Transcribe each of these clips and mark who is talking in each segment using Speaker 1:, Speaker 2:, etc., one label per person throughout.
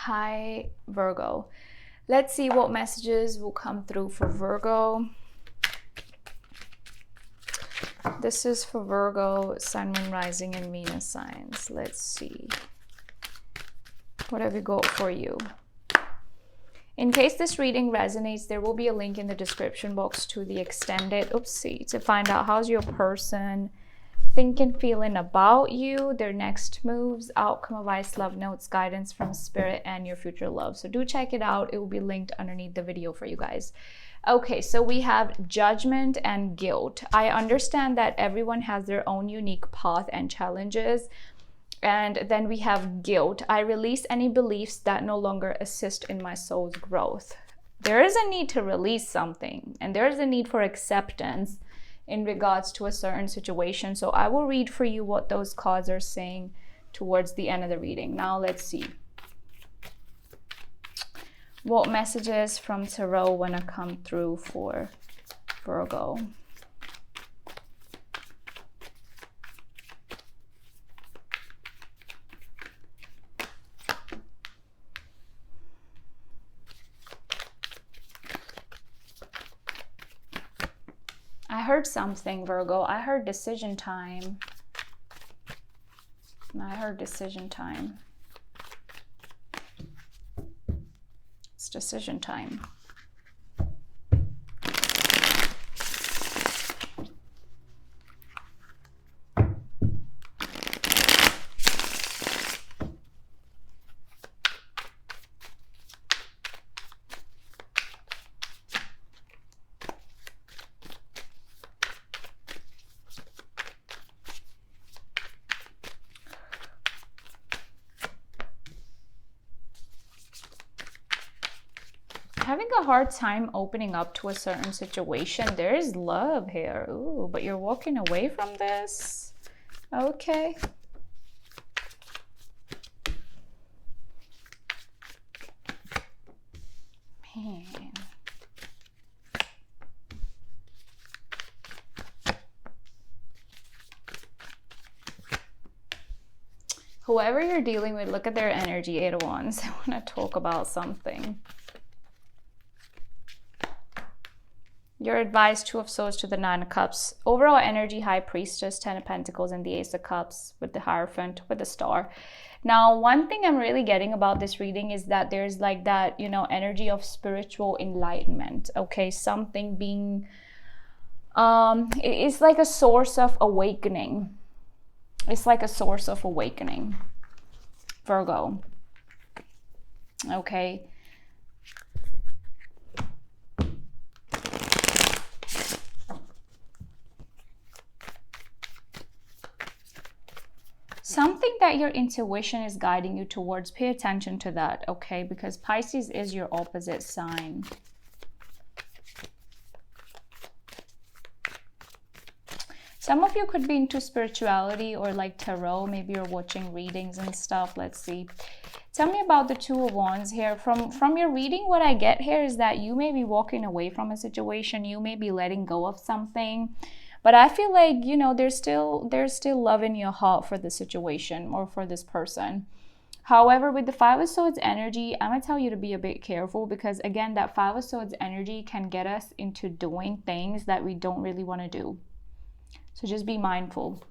Speaker 1: Hi, Virgo. Let's see what messages will come through for Virgo. This is for Virgo, Sun, Moon, Rising, and Venus signs. Let's see. What have we got for you? In case this reading resonates, there will be a link in the description box to the extended, to find out how's your person thinking, feeling about you, their next moves, outcome advice, love notes, guidance from spirit, and your future love. So do check it out. It will be linked underneath the video for you guys. Okay, so we have judgment and guilt. I understand that everyone has their own unique path and challenges. And then we have guilt. I release any beliefs that no longer assist in my soul's growth. There is a need to release something, and there is a need for acceptance in regards to a certain situation. So I will read for you what those cards are saying towards the end of the reading. Now let's see. What messages from Tarot want to come through for Virgo? I heard something, Virgo. I heard decision time. I heard decision time. It's decision time. Having a hard time opening up to a certain situation. There is love here. Ooh, but you're walking away from this. Okay. Man. Whoever you're dealing with, look at their energy. 8 of Wands. They want to talk about something. Your advice, 2 of Swords to the 9 of Cups. Overall energy, High Priestess, 10 of Pentacles, and the Ace of Cups with the Hierophant, with the Star. Now, one thing I'm really getting about this reading is that there's like that, energy of spiritual enlightenment. Okay, something being, it's like a source of awakening. It's like a source of awakening, Virgo. Okay. Something that your intuition is guiding you towards, pay attention to that, okay? Because Pisces is your opposite sign. Some of you could be into spirituality or like tarot. Maybe you're watching readings and stuff. Let's see. Tell me about the 2 of Wands here. From your reading, what I get here is that you may be walking away from a situation. You may be letting go of something. But I feel like, there's still love in your heart for the situation or for this person. However, with the 5 of Swords energy, I'm going to tell you to be a bit careful because, again, that 5 of Swords energy can get us into doing things that we don't really want to do. So just be mindful.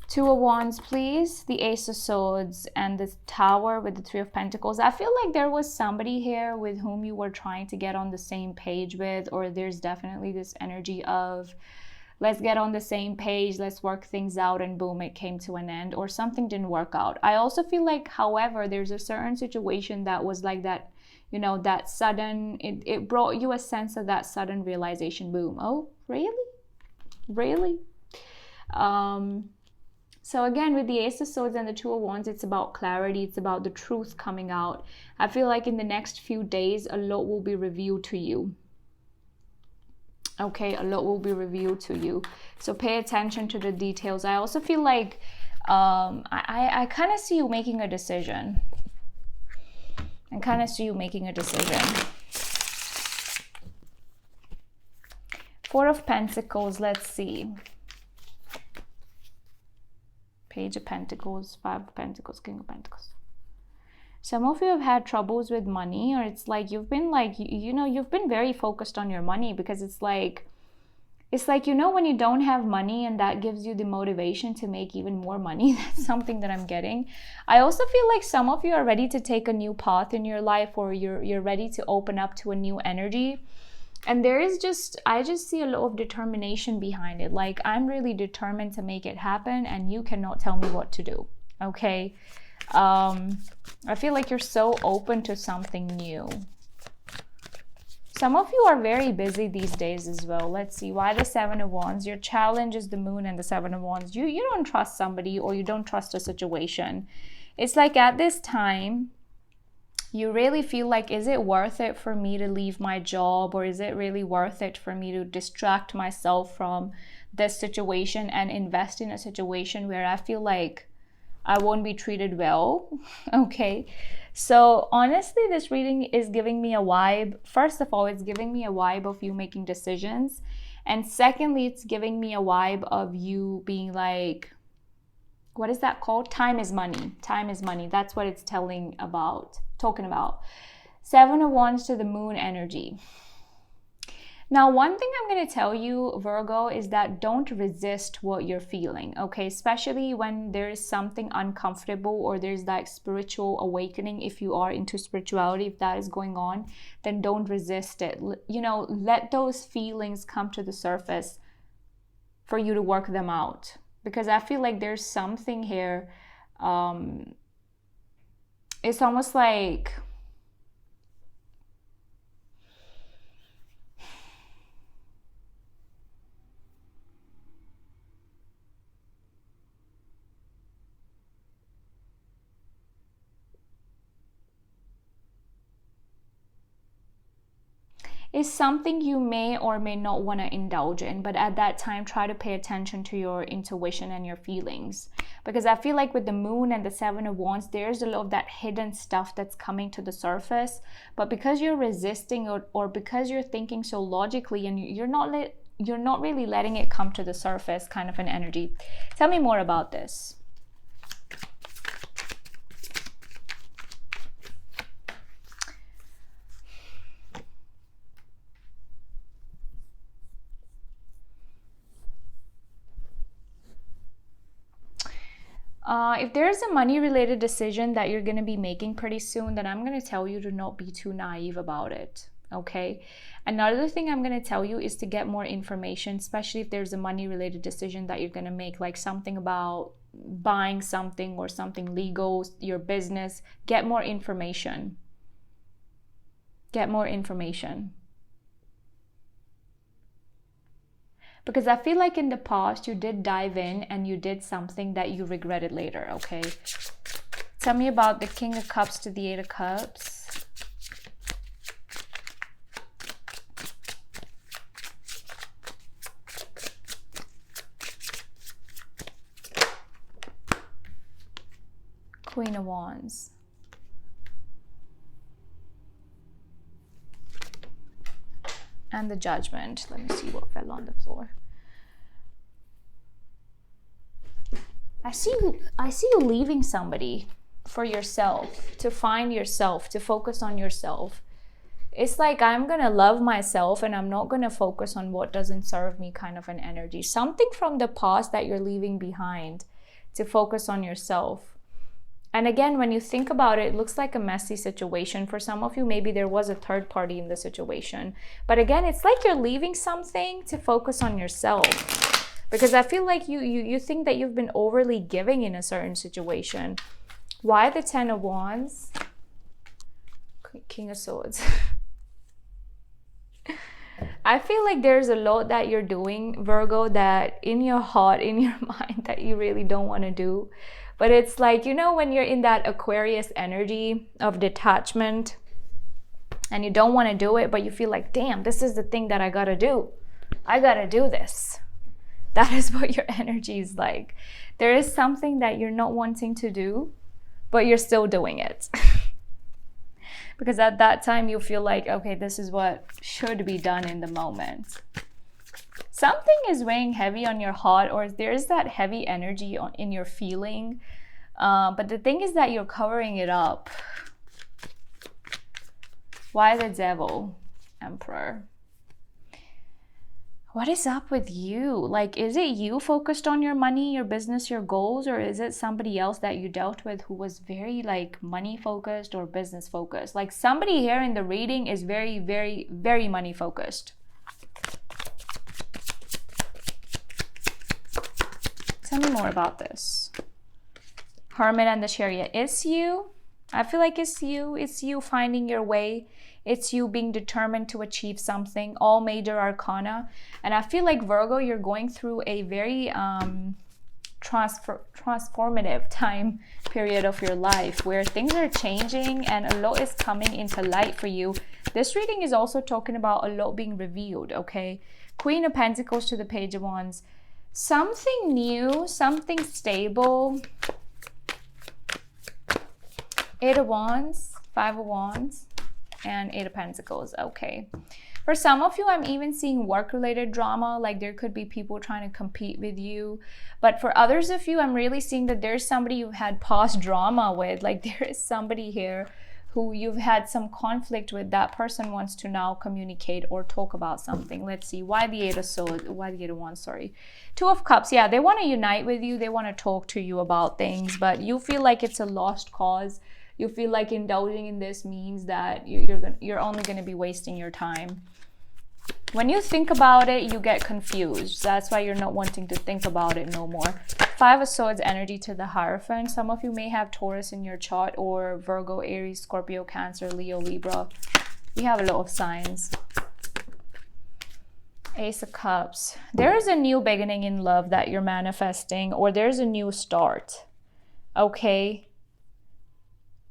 Speaker 1: 2 of Wands, please. The Ace of Swords and the Tower with the 3 of Pentacles. I feel like there was somebody here with whom you were trying to get on the same page with, or there's definitely this energy of let's get on the same page, let's work things out, and boom, it came to an end, or something didn't work out. I also feel like, however, there's a certain situation that was like that, that sudden, it brought you a sense of that sudden realization, boom. Oh, really? Really? So again, with the Ace of Swords and the 2 of Wands, it's about clarity. It's about the truth coming out. I feel like in the next few days, a lot will be revealed to you. Okay, a lot will be revealed to you. So pay attention to the details. I also feel like I kind of see you making a decision. I kind of see you making a decision. 4 of Pentacles, let's see. Page of Pentacles, Five of Pentacles, King of Pentacles. Some of you have had troubles with money, or it's like you've been like, you've been very focused on your money, because it's like, when you don't have money and that gives you the motivation to make even more money. That's something that I'm getting. I also feel like some of you are ready to take a new path in your life, or you're ready to open up to a new energy. And I just see a lot of determination behind it. Like, I'm really determined to make it happen, and you cannot tell me what to do. Okay. I feel like you're so open to something new. Some of you are very busy these days as well. Let's see, why the Seven of Wands? Your challenge is the Moon and the Seven of Wands. You don't trust somebody, or you don't trust a situation. It's like at this time, you really feel like, is it worth it for me to leave my job, or is it really worth it for me to distract myself from this situation and invest in a situation where I feel like I won't be treated well? Okay. So honestly, this reading is giving me a vibe. First of all, it's giving me a vibe of you making decisions. And secondly, it's giving me a vibe of you being like, what is that called? Time is money. Time is money. That's what it's talking about. Seven of Wands to the Moon energy. Now, one thing I'm going to tell you, Virgo, is that don't resist what you're feeling, okay? Especially when there is something uncomfortable, or there's that spiritual awakening. If you are into spirituality, if that is going on, then don't resist it. Let those feelings come to the surface for you to work them out. Because I feel like there's something here. It's almost like, is something you may or may not want to indulge in, but at that time, try to pay attention to your intuition and your feelings. Because I feel like with the Moon and the Seven of Wands, there's a lot of that hidden stuff that's coming to the surface. But because you're resisting, or because you're thinking so logically, and you're not really letting it come to the surface, kind of an energy. Tell me more about this. If there's a money-related decision that you're going to be making pretty soon, then I'm going to tell you to not be too naive about it, okay? Another thing I'm going to tell you is to get more information, especially if there's a money-related decision that you're going to make, like something about buying something or something legal, your business. Get more information. Get more information. Because I feel like in the past, you did dive in and you did something that you regretted later, okay? Tell me about the King of Cups to the Eight of Cups. Queen of Wands. And the Judgment. Let me see what fell on the floor. I see you leaving somebody for yourself, to find yourself, to focus on yourself. It's like, I'm gonna love myself and I'm not gonna focus on what doesn't serve me, kind of an energy. Something from the past that you're leaving behind to focus on yourself. And again, when you think about it, it looks like a messy situation. For some of you, maybe there was a third party in the situation. But again, it's like you're leaving something to focus on yourself. Because I feel like you think that you've been overly giving in a certain situation. Why the Ten of Wands? King of Swords. I feel like there's a lot that you're doing, Virgo, that in your heart, in your mind, that you really don't want to do. But it's like, when you're in that Aquarius energy of detachment and you don't want to do it, but you feel like, damn, this is the thing that I gotta do. I gotta do this. That is what your energy is like. There is something that you're not wanting to do, but you're still doing it. Because at that time you feel like, okay, this is what should be done in the moment. Something is weighing heavy on your heart, or there's that heavy energy in your feeling. But the thing is that you're covering it up. Why the Devil? Emperor. What is up with you? Like, is it you focused on your money, your business, your goals, or is it somebody else that you dealt with who was very like money focused or business focused? Like somebody here in the reading is very, very, very money focused. Tell me more about this. Hermit and the Chariot. It's you. I feel like it's you. It's you finding your way. It's you being determined to achieve something. All major arcana. And I feel like Virgo, you're going through a very transformative time period of your life where things are changing and a lot is coming into light for you. This reading is also talking about a lot being revealed, okay? Queen of Pentacles to the Page of Wands. Something new, something stable. Eight of Wands, Five of Wands, and Eight of Pentacles. Okay. For some of you, I'm even seeing work-related drama, like there could be people trying to compete with you. But for others of you, I'm really seeing that there's somebody you've had past drama with. Like there is somebody here who you've had some conflict with. That person wants to now communicate or talk about something. Let's see. Why the Eight of Swords? Why the Eight of Wands? Sorry. Two of Cups. Yeah, they want to unite with you. They want to talk to you about things, but you feel like it's a lost cause. You feel like indulging in this means that you're only going to be wasting your time. When you think about it, you get confused. That's why you're not wanting to think about it no more. Five of Swords energy to the Hierophant. Some of you may have Taurus in your chart, or Virgo, Aries, Scorpio, Cancer, Leo, Libra. We have a lot of signs. Ace of Cups. There is a new beginning in love that you're manifesting, or there's a new start. Okay.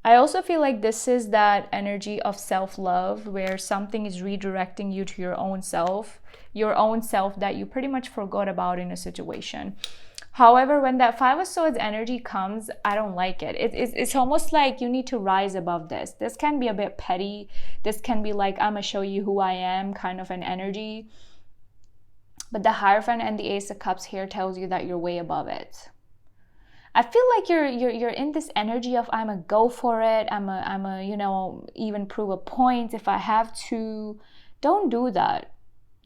Speaker 1: I also feel like this is that energy of self-love where something is redirecting you to your own self that you pretty much forgot about in a situation. However, when that Five of Swords energy comes, I don't like it. It's almost like you need to rise above this. This can be a bit petty. This can be like, I'm gonna show you who I am kind of an energy. But the Hierophant and the Ace of Cups here tells you that you're way above it. I feel like you're in this energy of I'm a go for it. I'm a you know, even prove a point if I have to. Don't do that.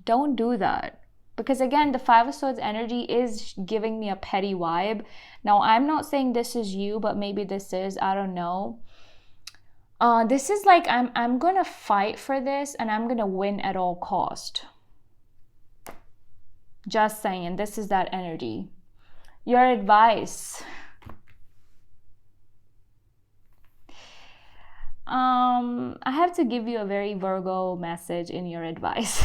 Speaker 1: Don't do that. Because again, the Five of Swords energy is giving me a petty vibe. Now, I'm not saying this is you, but maybe this is. I don't know. This is like I'm gonna fight for this and I'm gonna win at all cost. Just saying, this is that energy. Your advice. I have to give you a very Virgo message in your advice.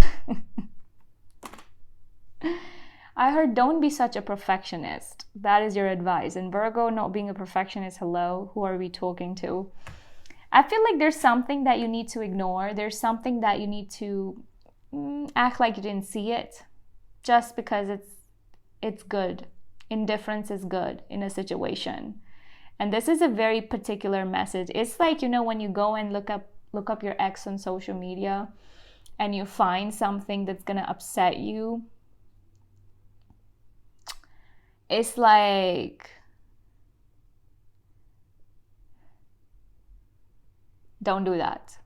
Speaker 1: I heard don't be such a perfectionist. That is your advice. And Virgo, not being a perfectionist, hello, who are we talking to? I feel like there's something that you need to ignore. There's something that you need to act like you didn't see it. Just because it's good. Indifference is good in a situation. And this is a very particular message. It's like, you know, when you go and look up your ex on social media and you find something that's going to upset you. It's like, don't do that.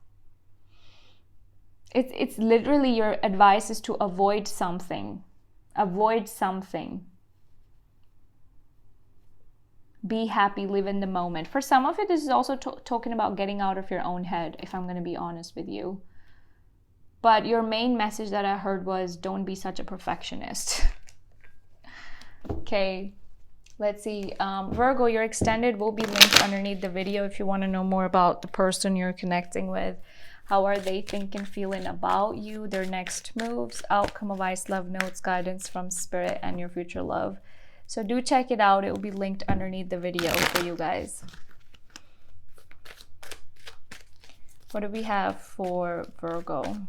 Speaker 1: It's literally your advice is to avoid something. Avoid something. Be happy, live in the moment. For some of it, this is also talking about getting out of your own head, if I'm going to be honest with you. But your main message that I heard was, don't be such a perfectionist. Okay, let's see. Virgo, your extended will be linked underneath the video if you want to know more about the person you're connecting with. How are they thinking, feeling about you, their next moves, outcome, advice, love notes, guidance from spirit, and your future love. So do check it out. It will be linked underneath the video for you guys. What do we have for Virgo?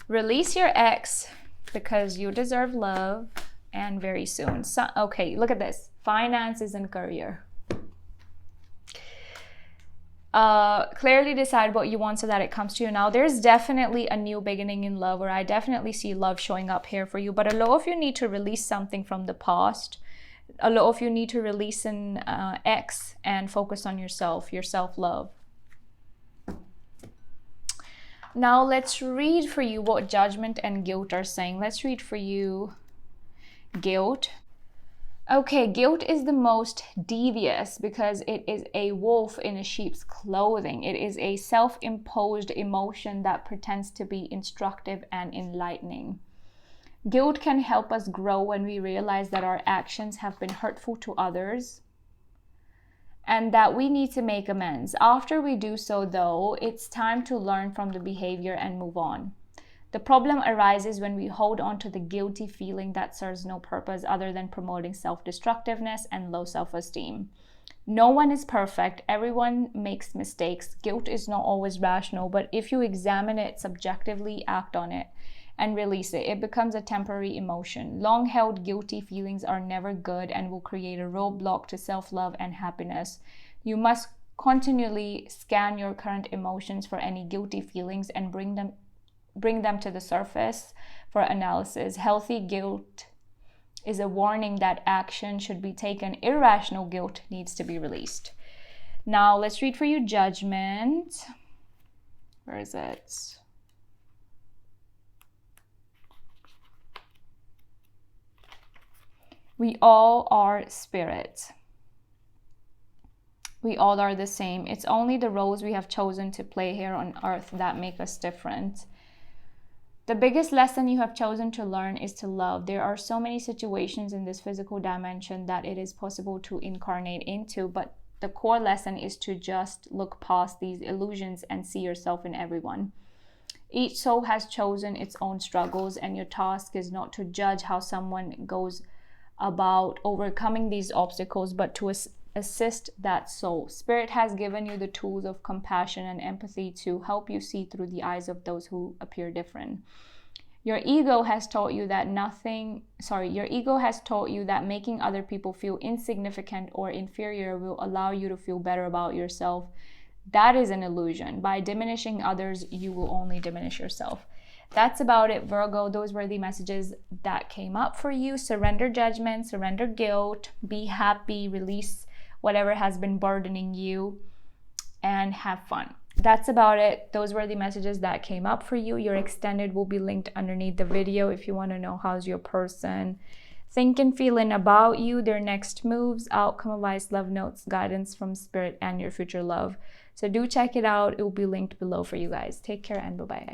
Speaker 1: Release your ex because you deserve love and very soon. So, okay, look at this. Finances and career. Clearly decide what you want so that it comes to you now. There's definitely a new beginning in love, or I definitely see love showing up here for you. But a lot of you need to release something from the past. A lot of you need to release an ex and focus on yourself, your self-love. Now let's read for you what judgment and guilt are saying. Let's read for you guilt. Okay, guilt is the most devious because it is a wolf in a sheep's clothing. It is a self-imposed emotion that pretends to be instructive and enlightening. Guilt can help us grow when we realize that our actions have been hurtful to others and that we need to make amends. After we do so, though, it's time to learn from the behavior and move on. The problem arises when we hold on to the guilty feeling that serves no purpose other than promoting self-destructiveness and low self-esteem. No one is perfect. Everyone makes mistakes. Guilt is not always rational, but if you examine it subjectively, act on it, and release it, it becomes a temporary emotion. Long-held guilty feelings are never good and will create a roadblock to self-love and happiness. You must continually scan your current emotions for any guilty feelings and bring them to the surface for analysis. Healthy guilt is a warning that action should be taken. Irrational guilt needs to be released. Now let's read for you judgment. Where is it? We all are spirit. We all are the same. It's only the roles we have chosen to play here on earth that make us different. The biggest lesson you have chosen to learn is to love. There are so many situations in this physical dimension that it is possible to incarnate into, but the core lesson is to just look past these illusions and see yourself in everyone. Each soul has chosen its own struggles, and your task is not to judge how someone goes about overcoming these obstacles, but to assist that soul. Spirit has given you the tools of compassion and empathy to help you see through the eyes of those who appear different. Your ego has taught you that making other people feel insignificant or inferior will allow you to feel better about yourself. That is an illusion. By diminishing others, you will only diminish yourself. That's about it, Virgo. Those were the messages that came up for you. Surrender judgment, surrender guilt, be happy, release whatever has been burdening you, and have fun. That's about it. Those were the messages that came up for you. Your extended will be linked underneath the video if you want to know how's your person thinking, feeling about you, their next moves, outcome advice, love notes, guidance from spirit, and your future love. So do check it out. It will be linked below for you guys. Take care and bye-bye.